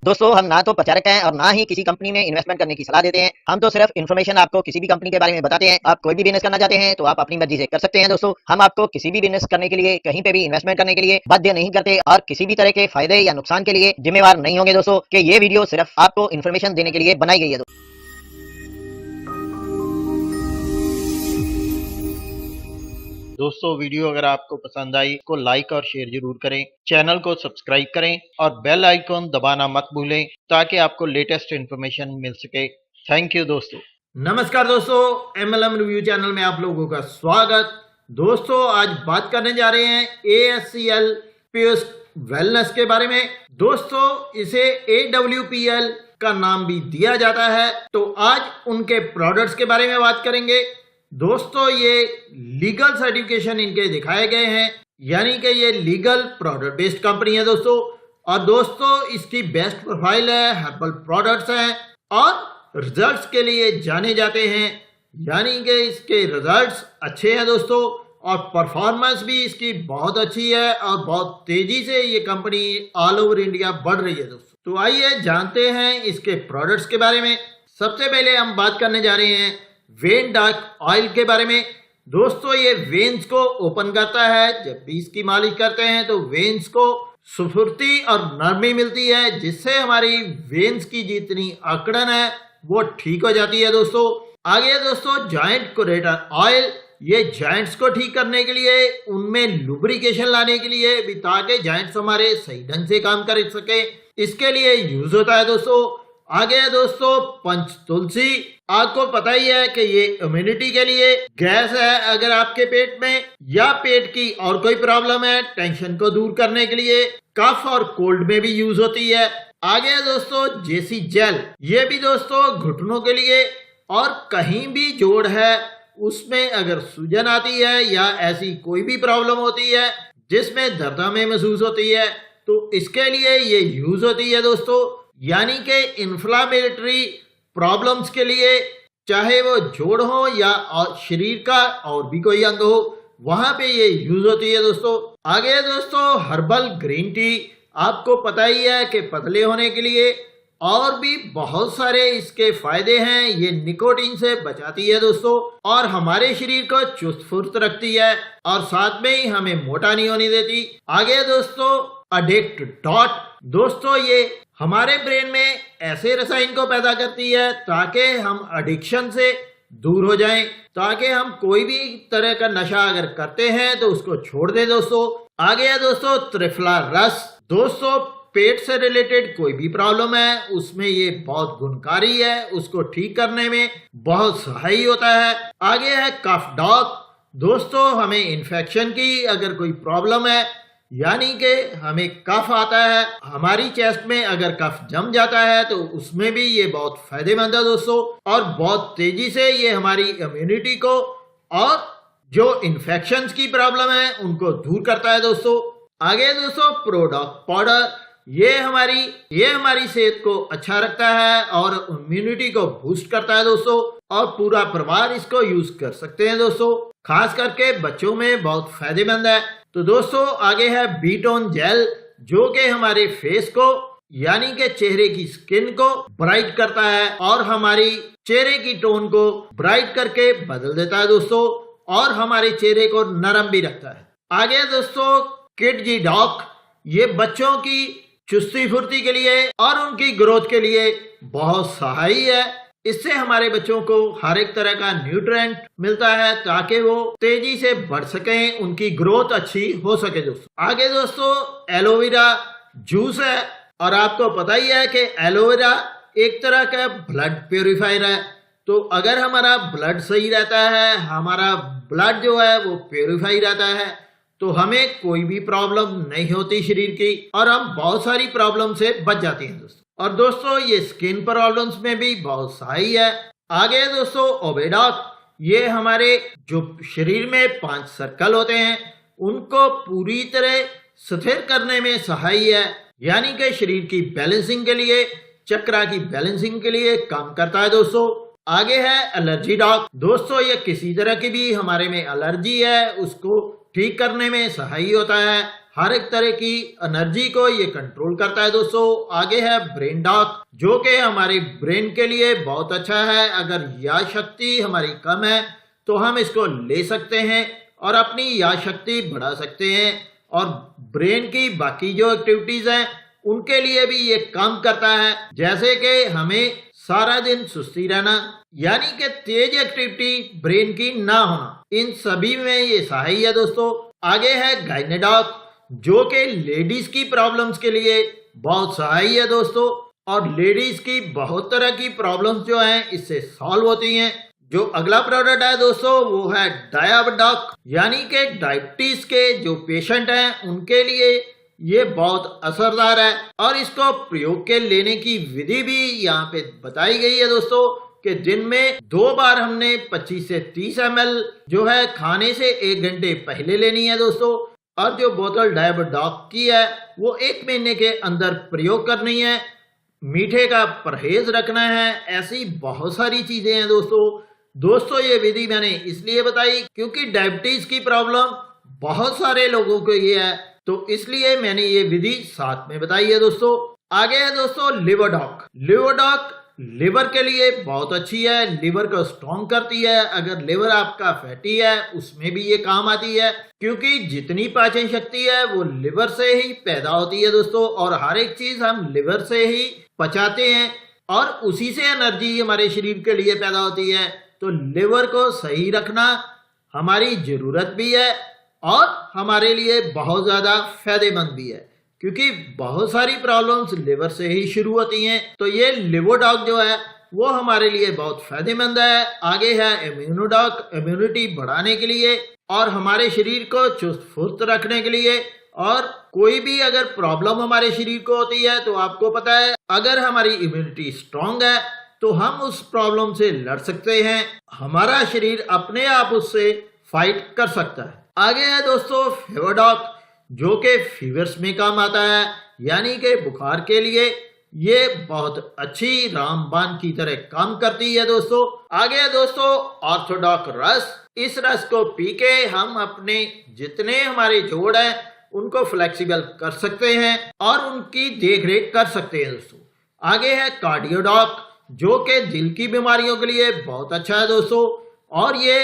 दोस्तों, हम ना तो प्रचारक हैं और ना ही किसी कंपनी में इन्वेस्टमेंट करने की सलाह देते हैं। हम तो सिर्फ इन्फॉर्मेशन आपको किसी भी कंपनी के बारे में बताते हैं। आप कोई भी बिजनेस करना चाहते हैं तो आप अपनी मर्जी से कर सकते हैं। दोस्तों, हम आपको किसी भी बिजनेस करने के लिए, कहीं पे भी इन्वेस्टमेंट करने के लिए बाध्य नहीं करते और किसी भी तरह के फायदे या नुकसान के लिए जिम्मेवार नहीं होंगे। दोस्तों, कि ये वीडियो सिर्फ आपको इन्फॉर्मेशन देने के लिए बनाई गई है। दोस्तों, वीडियो अगर आपको पसंद आई तो लाइक और शेयर जरूर करें, चैनल को सब्सक्राइब करें और बेल आइकॉन दबाना मत भूलें ताकि आपको लेटेस्ट इन्फॉर्मेशन मिल सके। थैंक यू दोस्तों। नमस्कार दोस्तों, MLM रिव्यू चैनल में आप लोगों का स्वागत। दोस्तों, आज बात करने जा रहे हैं ASCL पीयूष वेलनेस के बारे में। दोस्तों, इसे AWPL का नाम भी दिया जाता है। तो आज उनके प्रोडक्ट्स के बारे में बात करेंगे। दोस्तों, ये लीगल सर्टिफिकेशन इनके दिखाए गए हैं, यानी कि ये लीगल प्रोडक्ट बेस्ड कंपनी है दोस्तों। और दोस्तों, इसकी बेस्ट प्रोफाइल है, हर्बल प्रोडक्ट्स हैं और रिजल्ट्स के लिए जाने जाते हैं, यानी कि इसके रिजल्ट्स अच्छे हैं दोस्तों। और परफॉर्मेंस भी इसकी बहुत अच्छी है और बहुत तेजी से ये कंपनी ऑल ओवर इंडिया बढ़ रही है दोस्तों। तो आइए जानते हैं इसके प्रोडक्ट्स के बारे में। सबसे पहले हम बात करने जा रहे हैं वेन डार्क ऑयल के बारे में। दोस्तों, ये वेन्स को ओपन करता है। जब भी इसकी मालिश करते हैं तो वेन्स को सुफुर्ती और नरमी मिलती है, जिससे हमारी वेन्स की जितनी अकड़न है वो ठीक हो जाती है दोस्तों। आगे दोस्तों, जॉइंट कोरेटर ऑयल, ये जॉइंट्स को ठीक करने के लिए, उनमें लुब्रिकेशन लाने के लिए भी, ताकि जॉइंट्स हमारे सही ढंग से काम कर सके, इसके लिए यूज होता है दोस्तों। आगे है दोस्तों पंच तुलसी। आपको पता ही है कि ये इम्यूनिटी के लिए, गैस है अगर आपके पेट में या पेट की और कोई प्रॉब्लम है, टेंशन को दूर करने के लिए, कफ और कोल्ड में भी यूज होती है। आगे है दोस्तों जेसी जेल, ये भी दोस्तों घुटनों के लिए, और कहीं भी जोड़ है उसमें अगर सूजन आती है या ऐसी कोई भी प्रॉब्लम होती है जिसमें दर्द हमें महसूस होती है, तो इसके लिए ये यूज होती है दोस्तों। यानी कि इन्फ्लामेटरी प्रॉब्लम्स के लिए, चाहे वो जोड़ हो या शरीर का और भी कोई अंग हो, वहां पे ये यूज होती है दोस्तों। आगे दोस्तों हर्बल ग्रीन टी, आपको पता ही है कि पतले होने के लिए और भी बहुत सारे इसके फायदे हैं। ये निकोटीन से बचाती है दोस्तों और हमारे शरीर को चुस्त फुर्त रखती है और साथ में ही हमें मोटा नहीं होने देती। आगे दोस्तों अडिक्ट डॉट, दोस्तों ये हमारे ब्रेन में ऐसे रसायन को पैदा करती है ताकि हम एडिक्शन से दूर हो जाएं, ताकि हम कोई भी तरह का नशा अगर करते हैं तो उसको छोड़ दें दोस्तों। आगे है दोस्तों त्रिफला रस। दोस्तों, पेट से रिलेटेड कोई भी प्रॉब्लम है उसमें ये बहुत गुणकारी है, उसको ठीक करने में बहुत सहायक होता है। आगे है कफ डॉग। दोस्तों, हमें इन्फेक्शन की अगर कोई प्रॉब्लम है, यानी कि हमें कफ आता है, हमारी चेस्ट में अगर कफ जम जाता है, तो उसमें भी ये बहुत फायदेमंद है दोस्तों। और बहुत तेजी से ये हमारी इम्यूनिटी को और जो इन्फेक्शंस की प्रॉब्लम है उनको दूर करता है दोस्तों। आगे दोस्तों प्रोडक्ट पाउडर, ये हमारी सेहत को अच्छा रखता है और इम्यूनिटी को बूस्ट करता है दोस्तों। और पूरा परिवार इसको यूज कर सकते हैं दोस्तों, खास करके बच्चों में बहुत फायदेमंद है। तो दोस्तों आगे है बीटोन जेल, जो कि हमारे फेस को, यानी कि चेहरे की स्किन को ब्राइट करता है और हमारी चेहरे की टोन को ब्राइट करके बदल देता है दोस्तों, और हमारे चेहरे को नरम भी रखता है। आगे दोस्तों किड जी डॉक, ये बच्चों की चुस्ती फुर्ती के लिए और उनकी ग्रोथ के लिए बहुत सहायक है। इससे हमारे बच्चों को हर एक तरह का न्यूट्रिएंट मिलता है ताकि वो तेजी से बढ़ सकें, उनकी ग्रोथ अच्छी हो सके दोस्तों। आगे दोस्तों एलोवेरा जूस है, और आपको पता ही है कि एलोवेरा एक तरह का ब्लड प्योरीफायर है। तो अगर हमारा ब्लड सही रहता है, हमारा ब्लड जो है वो प्योरीफाई रहता है, तो हमें कोई भी प्रॉब्लम नहीं होती शरीर की और हम बहुत सारी प्रॉब्लम से बच जाते हैं दोस्तों। और दोस्तों ये स्किन प्रॉब्लम्स में भी बहुत सही है। आगे दोस्तों ओबेडॉक, ये हमारे जो शरीर में 5 सर्कल होते हैं उनको पूरी तरह स्थिर करने में सहायक है, यानी कि शरीर की बैलेंसिंग के लिए, चक्रा की बैलेंसिंग के लिए काम करता है दोस्तों। आगे है एलर्जी डॉक। दोस्तों, ये किसी तरह की भी हमारे में एलर्जी है उसको ठीक करने में सहायक होता है। हर एक तरह की एनर्जी को ये कंट्रोल करता है दोस्तों। आगे है ब्रेन डॉक, जो कि हमारे ब्रेन के लिए बहुत अच्छा है। अगर याद शक्ति हमारी कम है तो हम इसको ले सकते हैं और अपनी याद शक्ति बढ़ा सकते हैं, और ब्रेन की बाकी जो एक्टिविटीज हैं उनके लिए भी ये काम करता है, जैसे कि हमें सारा दिन सुस्ती रहना, यानी कि तेज एक्टिविटी ब्रेन की ना होना, इन सभी में ये सहायक है दोस्तों। आगे है गाइनेडॉक, जो कि लेडीज की प्रॉब्लम्स के लिए बहुत सहायक है दोस्तों, और लेडीज की बहुत तरह की प्रॉब्लम्स जो हैं इससे सॉल्व होती हैं। जो अगला प्रोडक्ट है दोस्तों वो है डायाबडॉक, यानी कि डायबिटीज के जो पेशेंट हैं उनके लिए ये बहुत असरदार है, और इसको प्रयोग के लेने की विधि भी यहाँ पे बताई गई है दोस्तों, कि दिन में 2 बार हमने 25 से 30 ml जो है खाने से 1 घंटे पहले लेनी है दोस्तों, और जो बोतल डायाबडॉक की है वो 1 महीने के अंदर प्रयोग करनी है। मीठे का परहेज रखना है, ऐसी बहुत सारी चीजें हैं दोस्तों ये विधि मैंने इसलिए बताई क्योंकि डायबिटीज की प्रॉब्लम बहुत सारे लोगों को ये है, तो इसलिए मैंने ये विधि साथ में बताई है दोस्तों। आगे है दोस्तों लिवरडॉक। लिवरडॉक लिवर के लिए बहुत अच्छी है, लिवर को स्ट्रॉन्ग करती है। अगर लिवर आपका फैटी है उसमें भी ये काम आती है, क्योंकि जितनी पाचन शक्ति है वो लिवर से ही पैदा होती है दोस्तों, और हर एक चीज हम लिवर से ही पचाते हैं और उसी से एनर्जी हमारे शरीर के लिए पैदा होती है। तो लिवर को सही रखना हमारी जरूरत भी है और हमारे लिए बहुत ज्यादा फायदेमंद भी है, क्योंकि बहुत सारी प्रॉब्लम्स लिवर से ही शुरू होती हैं। तो ये लिवरडॉक जो है वो हमारे लिए बहुत फायदेमंद है। आगे है इम्यूनोडॉक, इम्यूनिटी बढ़ाने के लिए और हमारे शरीर को चुस्त फुर्त रखने के लिए। और कोई भी अगर प्रॉब्लम हमारे शरीर को होती है तो आपको पता है अगर हमारी इम्यूनिटी स्ट्रांग है तो हम उस प्रॉब्लम से लड़ सकते हैं, हमारा शरीर अपने आप उससे फाइट कर सकता है। आगे है दोस्तों फीवरडॉक, जो कि फीवर्स में काम आता है, यानी कि बुखार के लिए ये बहुत अच्छी रामबाण की तरह काम करती है दोस्तों। आगे है दोस्तों ऑर्थोडॉक रस। इस रस को पी के हम अपने जितने हमारे जोड़ हैं उनको फ्लेक्सिबल कर सकते हैं और उनकी देखरेख कर सकते हैं दोस्तों। आगे है कार्डियोडॉक, जो कि दिल की बीमारियों के लिए बहुत अच्छा है दोस्तों, और ये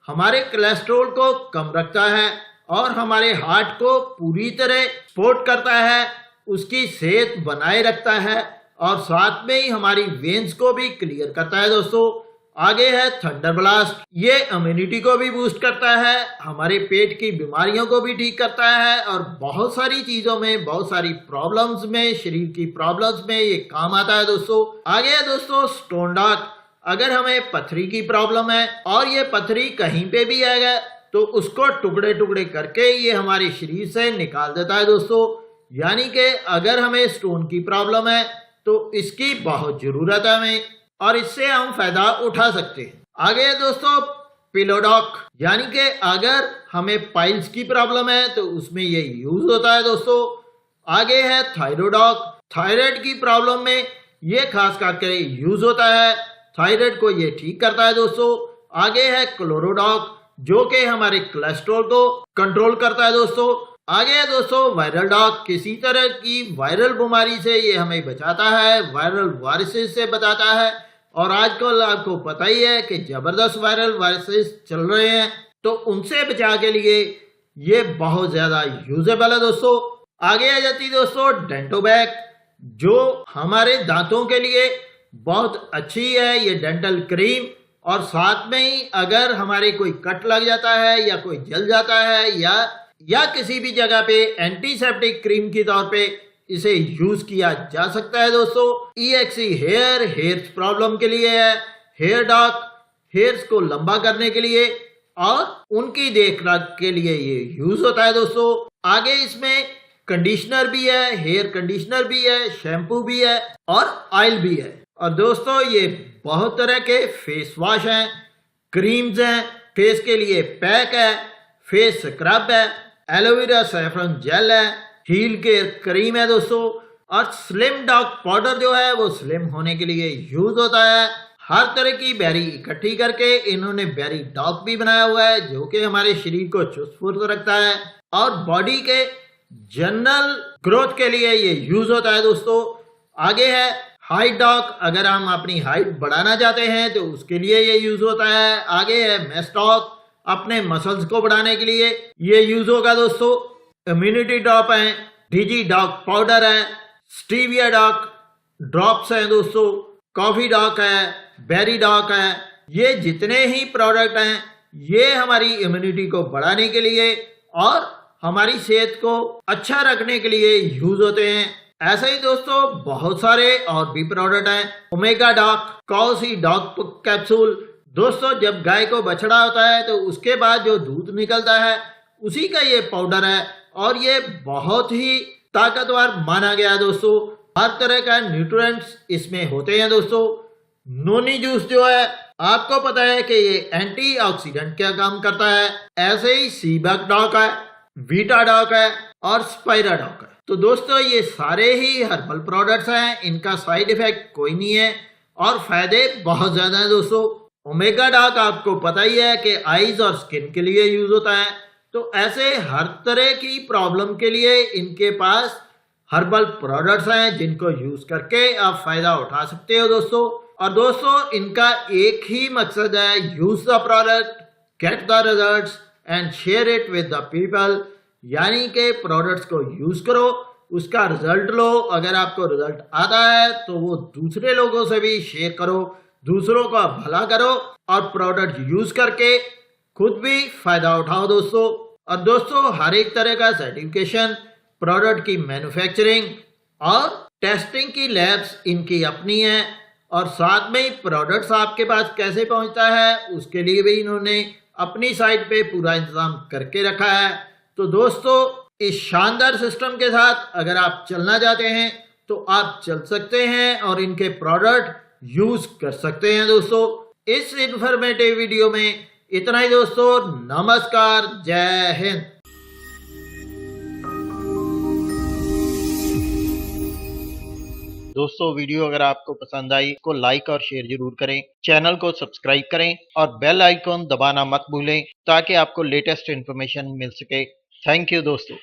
हमारे कोलेस्ट्रॉल को कम रखता है और हमारे हार्ट को पूरी तरह सपोर्ट करता है, उसकी सेहत बनाए रखता है और साथ में ही हमारी वेन्स को भी क्लियर करता है दोस्तों। आगे है थंडर ब्लास्ट, ये इम्यूनिटी को भी बूस्ट करता है, हमारे पेट की बीमारियों को भी ठीक करता है और बहुत सारी चीजों में, बहुत सारी प्रॉब्लम्स में, शरीर की प्रॉब्लम्स में ये काम आता है दोस्तों। आगे है दोस्तों स्टोन डॉक। अगर हमें पथरी की प्रॉब्लम है और ये पथरी कहीं पे भी आएगा तो उसको टुकड़े टुकड़े करके ये हमारे शरीर से निकाल देता है दोस्तों। यानी कि अगर हमें स्टोन की प्रॉब्लम है तो इसकी बहुत जरूरत है हमें, और इससे हम फायदा उठा सकते हैं। आगे है दोस्तों पिलोडॉक, यानी कि अगर हमें पाइल्स की प्रॉब्लम है तो उसमें ये यूज होता है दोस्तों। आगे है थायरोडॉक, थायराइड की प्रॉब्लम में ये खास करके यूज होता है, थायराइड को ये ठीक करता है दोस्तों। आगे है क्लोरोडॉक, जो कि हमारे कोलेस्ट्रॉल को कंट्रोल करता है दोस्तों। आगे है दोस्तों वायरल डॉक, किसी तरह की वायरल बीमारी से ये हमें बचाता है, वायरल वायरसेस से बचाता है, और आजकल आपको पता ही है कि जबरदस्त वायरल वायरसेस चल रहे हैं, तो उनसे बचा के लिए ये बहुत ज्यादा यूजेबल है दोस्तों। आगे आ जाती दोस्तों डेंटोबैक, जो हमारे दांतों के लिए बहुत अच्छी है ये डेंटल क्रीम, और साथ में ही अगर हमारे कोई कट लग जाता है या कोई जल जाता है या किसी भी जगह पे एंटीसेप्टिक क्रीम के तौर पे इसे यूज किया जा सकता है दोस्तों। EXE हेयर्स प्रॉब्लम के लिए है, हेयर डॉक हेयर्स को लंबा करने के लिए और उनकी देखरेख के लिए ये यूज होता है दोस्तों। आगे इसमें कंडीशनर भी है, हेयर कंडीशनर भी है, शैम्पू भी है और ऑयल भी है। और दोस्तों ये बहुत तरह के फेस वॉश हैं, क्रीम्स हैं, फेस के लिए पैक है, फेस स्क्रब है, एलोवेरा सैफरन जेल है, हील केयर क्रीम है दोस्तों, और स्लिम डॉक पाउडर जो है वो स्लिम होने के लिए यूज होता है। हर तरह की बेरी इकट्ठी करके इन्होंने बेरी डॉक भी बनाया हुआ है, जो कि हमारे शरीर को चुस्त फुर्त रखता है और बॉडी के जनरल ग्रोथ के लिए ये यूज होता है दोस्तों। आगे है हाइट डॉक, अगर हम अपनी हाइट बढ़ाना चाहते हैं तो उसके लिए ये यूज होता है। आगे है मेस्टॉक, अपने मसल्स को बढ़ाने के लिए ये यूज होगा दोस्तों। इम्यूनिटी ड्रॉप है, डीजी डॉक पाउडर है, स्टीविया डॉक ड्रॉप्स हैं दोस्तों, कॉफी डॉक है, बेरी डॉक है। ये जितने ही प्रोडक्ट हैं ये हमारी इम्यूनिटी को बढ़ाने के लिए और हमारी सेहत को अच्छा रखने के लिए यूज होते हैं। ऐसे ही दोस्तों बहुत सारे और भी प्रोडक्ट हैं। ओमेगा डॉक, कॉसी डॉक कैप्सूल। दोस्तों जब गाय को बछड़ा होता है तो उसके बाद जो दूध निकलता है उसी का ये पाउडर है और ये बहुत ही ताकतवर माना गया है दोस्तों। हर तरह का न्यूट्रिएंट्स इसमें होते हैं दोस्तों। नोनी जूस जो है आपको पता है कि ये एंटीऑक्सीडेंट का काम करता है। ऐसे ही सीबक डॉक है, वीटा डॉक है और स्पाइरा डॉक है। तो दोस्तों ये सारे ही हर्बल प्रोडक्ट्स हैं, इनका साइड इफेक्ट कोई नहीं है और फायदे बहुत ज्यादा है दोस्तों। ओमेगा डॉक आपको पता ही है कि आईज और स्किन के लिए यूज होता है। तो ऐसे हर तरह की प्रॉब्लम के लिए इनके पास हर्बल प्रोडक्ट्स हैं जिनको यूज करके आप फायदा उठा सकते हो दोस्तों। और दोस्तों इनका एक ही मकसद है, use the product, get the results and share it with the people. यानी कि प्रोडक्ट्स को यूज करो, उसका रिजल्ट लो। अगर आपको रिजल्ट आता है तो वो दूसरे लोगों से भी शेयर करो, दूसरों का भला करो और प्रोडक्ट यूज करके खुद भी फायदा उठाओ दोस्तों। और दोस्तों हर एक तरह का सर्टिफिकेशन, प्रोडक्ट की मैन्युफैक्चरिंग और टेस्टिंग की लैब्स इनकी अपनी है और साथ में ही प्रोडक्ट्स आपके पास कैसे पहुंचता है उसके लिए भी इन्होंने अपनी साइट पे पूरा इंतजाम करके रखा है। तो दोस्तों इस शानदार सिस्टम के साथ अगर आप चलना चाहते हैं तो आप चल सकते हैं और इनके प्रोडक्ट यूज कर सकते हैं दोस्तों। इस इंफॉर्मेटिव वीडियो में इतना ही दोस्तों। नमस्कार, जय हिंद। दोस्तों वीडियो अगर आपको पसंद आई तो लाइक और शेयर जरूर करें, चैनल को सब्सक्राइब करें और बेल आइकॉन दबाना मत भूलें ताकि आपको लेटेस्ट इन्फॉर्मेशन मिल सके। थैंक यू दोस्तों।